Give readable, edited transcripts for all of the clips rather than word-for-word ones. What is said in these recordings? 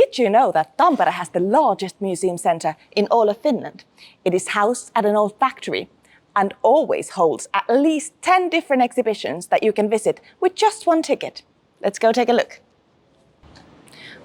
Did you know that Tampere has the largest museum centre in all of Finland? It is housed at an old factory and always holds at least 10 different exhibitions that you can visit with just one ticket. Let's go take a look.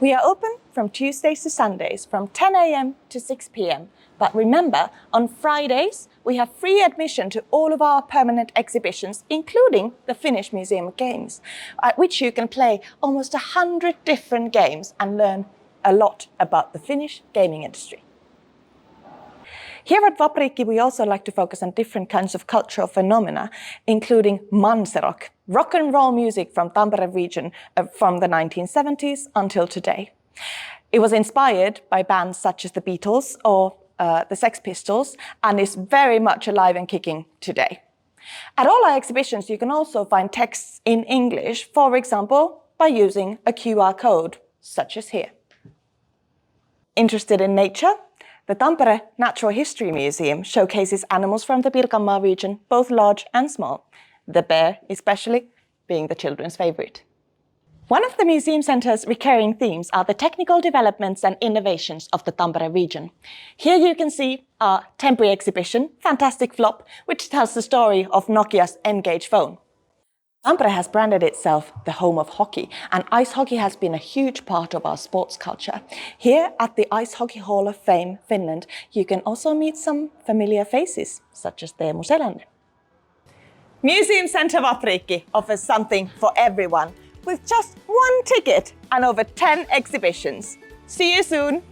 We are open from Tuesdays to Sundays from 10 a.m. to 6 p.m. But remember, on Fridays, we have free admission to all of our permanent exhibitions, including the Finnish Museum of Games, at which you can play almost 100 different games and learn a lot about the Finnish gaming industry. Here at Vapriikki, we also like to focus on different kinds of cultural phenomena, including Manserock, rock and roll music from Tampere region from the 1970s until today. It was inspired by bands such as the Beatles or the Sex Pistols and is very much alive and kicking today. At all our exhibitions, you can also find texts in English, for example, by using a QR code, such as here. Interested in nature? The Tampere Natural History Museum showcases animals from the Pirkanmaa region, both large and small, the bear especially being the children's favorite. One of the museum centre's recurring themes are the technical developments and innovations of the Tampere region. Here you can see our temporary exhibition, Fantastic Flop, which tells the story of Nokia's N-Gage phone. Tampere has branded itself the home of hockey, and ice hockey has been a huge part of our sports culture. Here at the Ice Hockey Hall of Fame, Finland, you can also meet some familiar faces, such as Teemu Selänne. Museum Centre Vapriikki offers something for everyone, with just one ticket and over 10 exhibitions. See you soon!